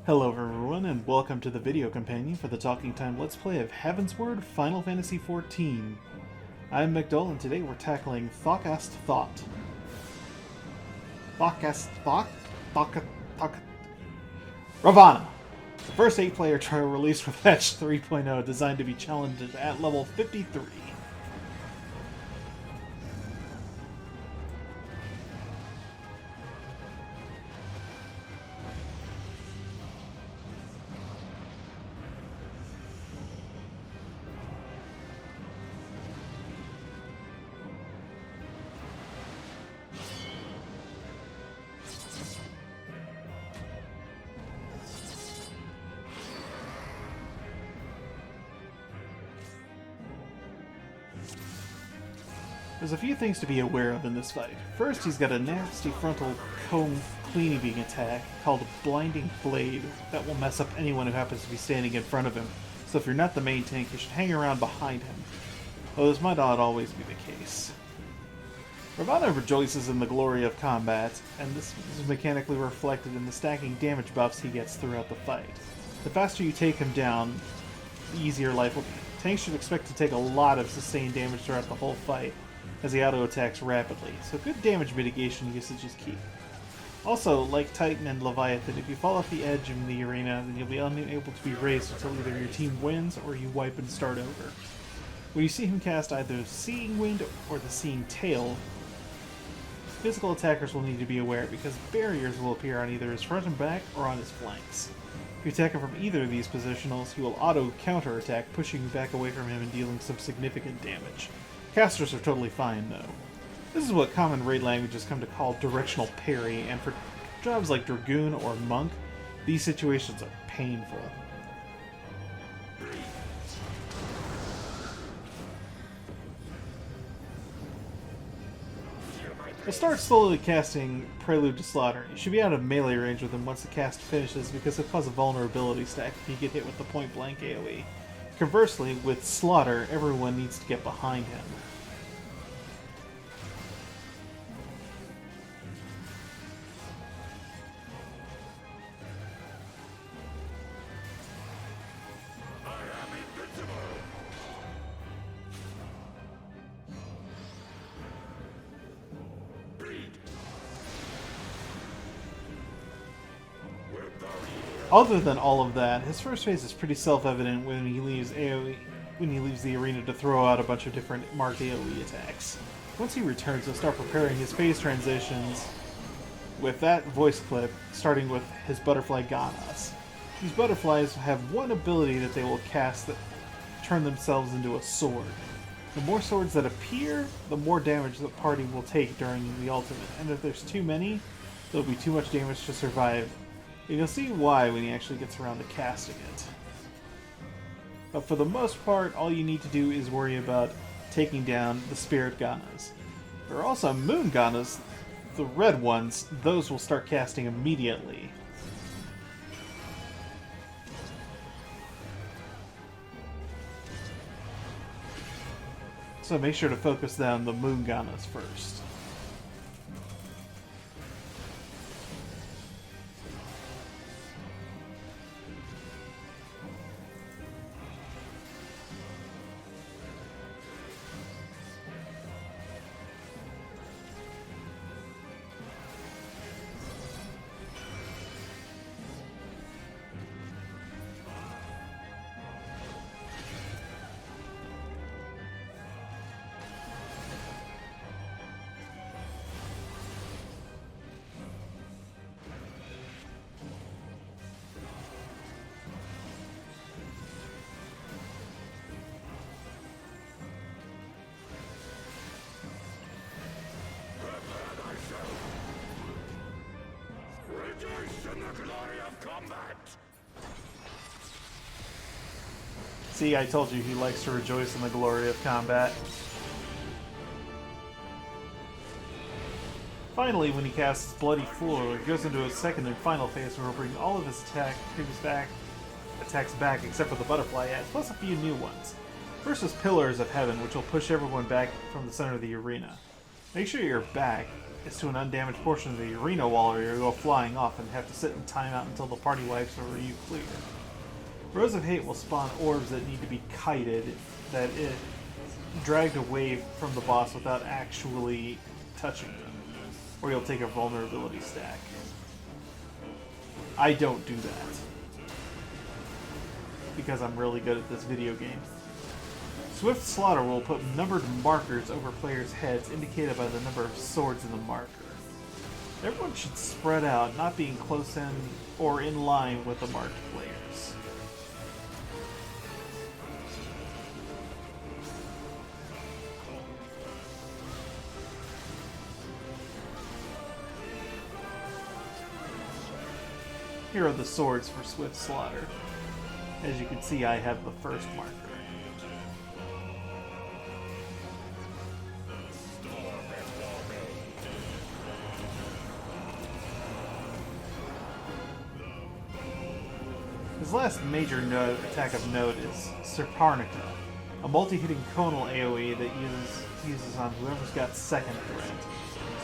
Hello everyone, and welcome to the video companion for the Talking Time Let's Play of Heavensward Final Fantasy XIV. I'm McDowell, and today we're tackling Thokast Thought. Thokast Thought? Thok... Ravana! The first 8-player trial released with patch 3.0 designed to be challenged at level 53. There's a few things to be aware of in this fight. First, he's got a nasty frontal cone cleaning beam attack called Blinding Blade that will mess up anyone who happens to be standing in front of him, so if you're not the main tank, you should hang around behind him. Though this might not always be the case. Ravana rejoices in the glory of combat, and this is mechanically reflected in the stacking damage buffs he gets throughout the fight. The faster you take him down, the easier life will be. Tanks should expect to take a lot of sustained damage throughout the whole fight, as he auto-attacks rapidly, so good damage mitigation usage is key. Also, like Titan and Leviathan, if you fall off the edge in the arena, then you'll be unable to be raised until either your team wins or you wipe and start over. When you see him cast either Seeing Wind or the Seeing Tail, physical attackers will need to be aware because barriers will appear on either his front and back or on his flanks. If you attack him from either of these positionals, he will auto-counter-attack, pushing you back away from him and dealing some significant damage. Casters are totally fine, though. This is what common raid languages come to call directional parry, and for jobs like Dragoon or Monk, these situations are painful. We'll start slowly casting Prelude to Slaughter. You should be out of melee range with him once the cast finishes because he'll cause a vulnerability stack if you get hit with the point-blank AoE. Conversely, with Slaughter, everyone needs to get behind him. Other than all of that, his first phase is pretty self-evident when he leaves the arena to throw out a bunch of different marked AoE attacks. Once he returns, he'll start preparing his phase transitions with that voice clip, starting with his butterfly Ganas. These butterflies have one ability that they will cast that turn themselves into a sword. The more swords that appear, the more damage the party will take during the ultimate, and if there's too many, there'll be too much damage to survive. You'll see why when he actually gets around to casting it. But for the most part, all you need to do is worry about taking down the Spirit Ganas. There are also Moon Ganas, the red ones. Those will start casting immediately. So make sure to focus down the Moon Ganas first. See, I told you he likes to rejoice in the glory of combat. Finally, when he casts Bloody Floor, he goes into his second and final phase where he'll bring all of his attacks back except for the butterfly ads, plus a few new ones. First is Pillars of Heaven, which will push everyone back from the center of the arena. Make sure you're back, is to an undamaged portion of the arena wall, or you'll go flying off and have to sit in timeout until the party wipes or you clear. Rose of Hate will spawn orbs that need to be kited, that it dragged away from the boss without actually touching them, or you'll take a vulnerability stack. I don't do that, because I'm really good at this video game. Swift Slaughter will put numbered markers over players' heads indicated by the number of swords in the marker. Everyone should spread out, not being close in or in line with the marked players. Here are the swords for Swift Slaughter. As you can see, I have the first marker. His last major attack of note is Serparnica, a multi-hitting conal AoE that uses on whoever's got second threat.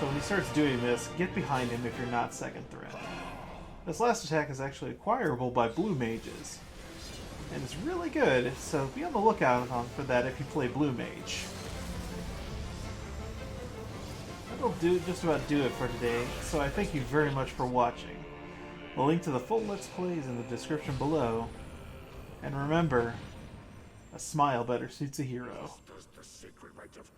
So when he starts doing this, get behind him if you're not second threat. This last attack is actually acquirable by blue mages, and it's really good, so be on the lookout for that if you play blue mage. That'll just about do it for today, so I thank you very much for watching. The link to the full Let's Play is in the description below, and remember, a smile better suits a hero. Does the sacred rite of